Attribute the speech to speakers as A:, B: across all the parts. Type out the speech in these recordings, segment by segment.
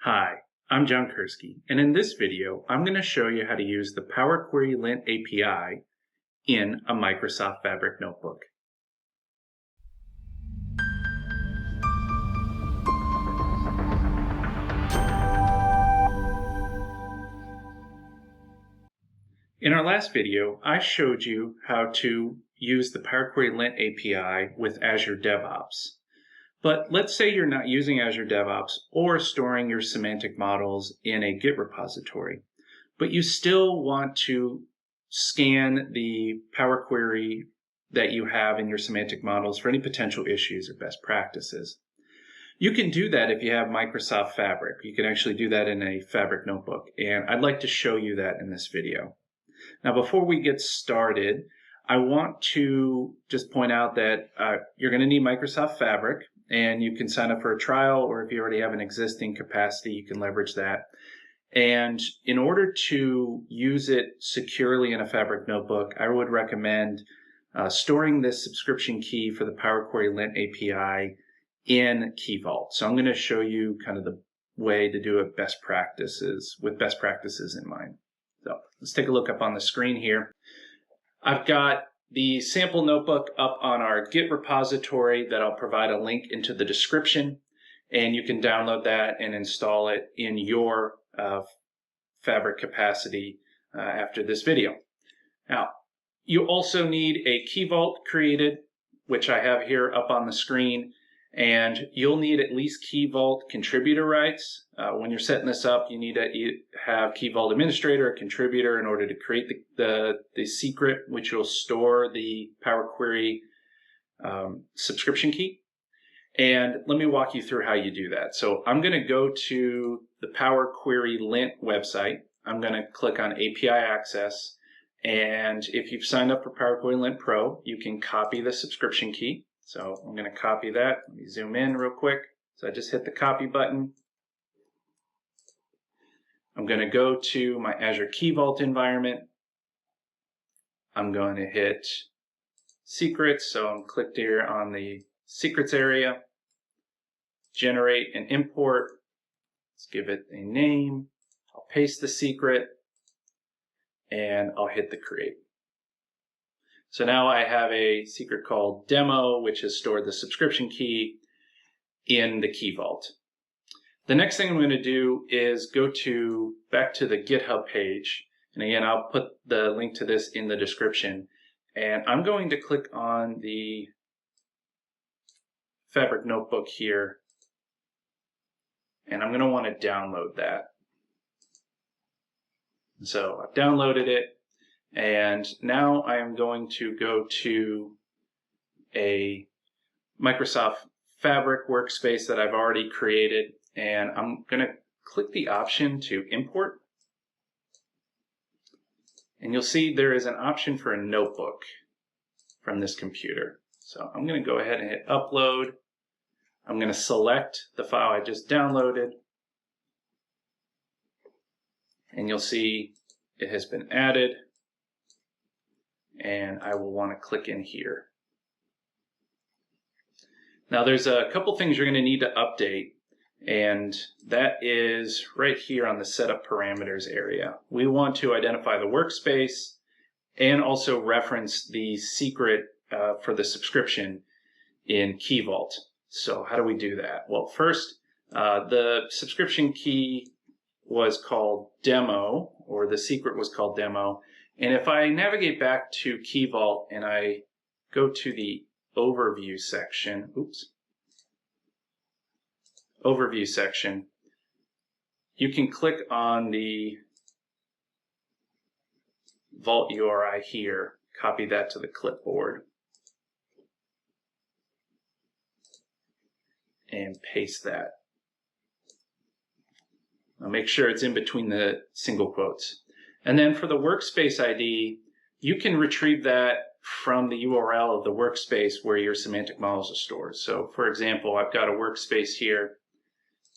A: Hi, I'm John Kursky, and in this video, I'm going to show you how to use the Power Query Lint API in a Microsoft Fabric notebook. In our last video, I showed you how to use the Power Query Lint API with Azure DevOps. But let's say you're not using Azure DevOps or storing your semantic models in a Git repository, but you still want to scan the Power Query that you have in your semantic models for any potential issues or best practices. You can do that if you have Microsoft Fabric. You can actually do that in a Fabric notebook, and I'd like to show you that in this video. Now, before we get started, I want to just point out that you're going to need Microsoft Fabric, and you can sign up for a trial, or if you already have an existing capacity, you can leverage that. And in order to use it securely in a Fabric notebook, I would recommend storing this subscription key for the Power Query Lint API in Key Vault. So I'm going to show you kind of the way to do it with best practices in mind. So let's take a look up on the screen here. I've got the sample notebook up on our Git repository that I'll provide a link into the description, and you can download that and install it in your Fabric capacity after this video. Now, you also need a Key Vault created, which I have here up on the screen, and you'll need at least Key Vault contributor rights. When you're setting this up, you need to have Key Vault administrator or contributor in order to create the secret, which will store the Power Query subscription key. And let me walk you through how you do that. So I'm going to go to the Power Query Lint website. I'm going to click on API Access. And if you've signed up for Power Query Lint Pro, you can copy the subscription key. So I'm going to copy that. Let me zoom in real quick. So I just hit the copy button. I'm going to go to my Azure Key Vault environment. I'm going to hit Secrets. So I'm clicked here on the Secrets area. Generate and import. Let's give it a name. I'll paste the secret. And I'll hit the create. So now I have a secret called demo, which has stored the subscription key in the Key Vault. The next thing I'm going to do is go back to the GitHub page. And again, I'll put the link to this in the description. And I'm going to click on the Fabric notebook here. And I'm going to want to download that. So I've downloaded it. And now I am going to go to a Microsoft Fabric workspace that I've already created, and I'm going to click the option to import. And you'll see there is an option for a notebook from this computer. So I'm going to go ahead and hit upload. I'm going to select the file I just downloaded, and you'll see it has been added. And I will want to click in here. Now there's a couple things you're going to need to update, and that is right here on the setup parameters area. We want to identify the workspace and also reference the secret for the subscription in Key Vault. So how do we do that? Well, first, the subscription key was called demo, or the secret was called demo. And if I navigate back to Key Vault and I go to the overview section, you can click on the Vault URI here, copy that to the clipboard, and paste that. Now make sure it's in between the single quotes. And then for the workspace ID, you can retrieve that from the URL of the workspace where your semantic models are stored. So for example, I've got a workspace here,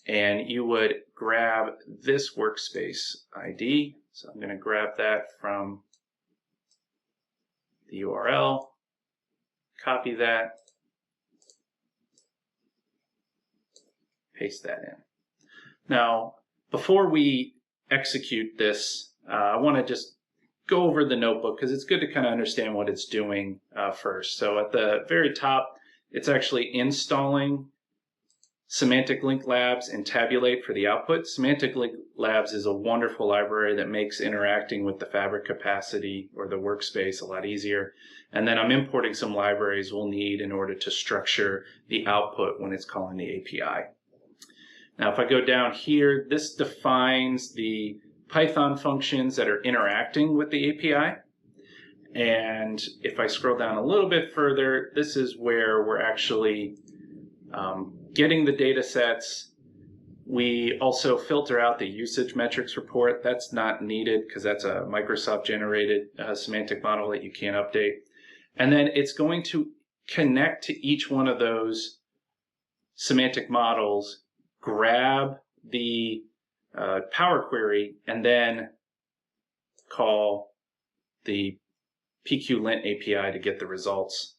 A: and you would grab this workspace ID. So I'm going to grab that from the URL, copy that, paste that in. Now, before we execute this, I want to just go over the notebook because it's good to kind of understand what it's doing first. So at the very top, it's actually installing Semantic Link Labs and Tabulate for the output. Semantic Link Labs is a wonderful library that makes interacting with the Fabric capacity or the workspace a lot easier. And then I'm importing some libraries we'll need in order to structure the output when it's calling the API. Now, if I go down here, this defines the Python functions that are interacting with the API. And if I scroll down a little bit further, this is where we're actually getting the data sets. We also filter out the usage metrics report. That's not needed because that's a Microsoft generated semantic model that you can't update. And then it's going to connect to each one of those semantic models, grab the Power Query, and then call the PQ-Lint API to get the results.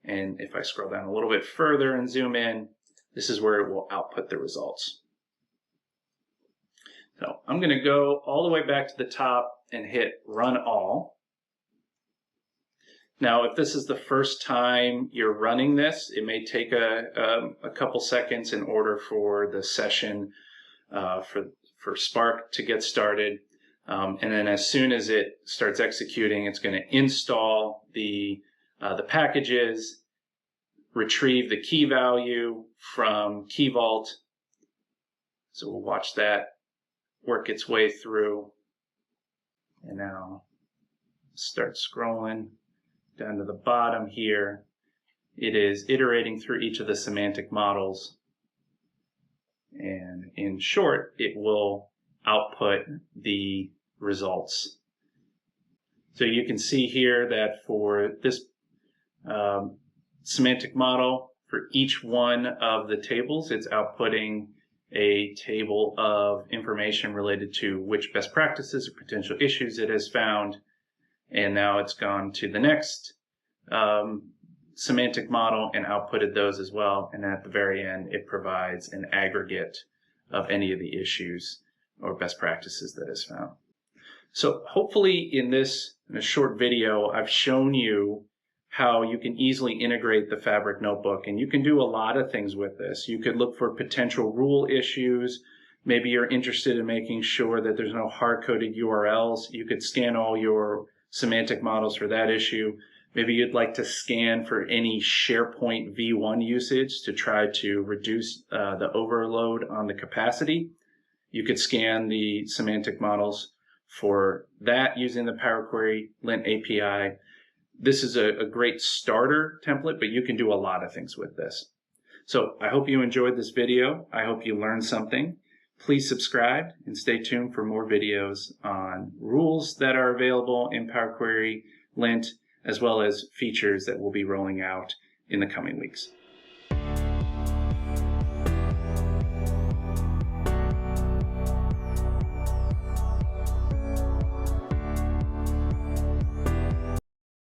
A: And if I scroll down a little bit further and zoom in, this is where it will output the results. So I'm going to go all the way back to the top and hit Run All. Now, if this is the first time you're running this, it may take a couple seconds in order for the session for Spark to get started. And then as soon as it starts executing, it's going to install the packages, retrieve the key value from Key Vault. So we'll watch that work its way through. And now start scrolling down to the bottom here. It is iterating through each of the semantic models. And in short, it will output the results. So you can see here that for this semantic model, for each one of the tables, it's outputting a table of information related to which best practices or potential issues it has found. And now it's gone to the next semantic model and outputted those as well. And at the very end, it provides an aggregate of any of the issues or best practices that is found. So hopefully in a short video, I've shown you how you can easily integrate the Fabric notebook, and you can do a lot of things with this. You could look for potential rule issues. Maybe you're interested in making sure that there's no hard-coded URLs. You could scan all your semantic models for that issue. Maybe you'd like to scan for any SharePoint v1 usage to try to reduce the overload on the capacity. You could scan the semantic models for that using the Power Query Lint API. This is a great starter template, but you can do a lot of things with this. So I hope you enjoyed this video. I hope you learned something. Please subscribe and stay tuned for more videos on rules that are available in Power Query Lint, as well as features that we'll be rolling out in the coming weeks.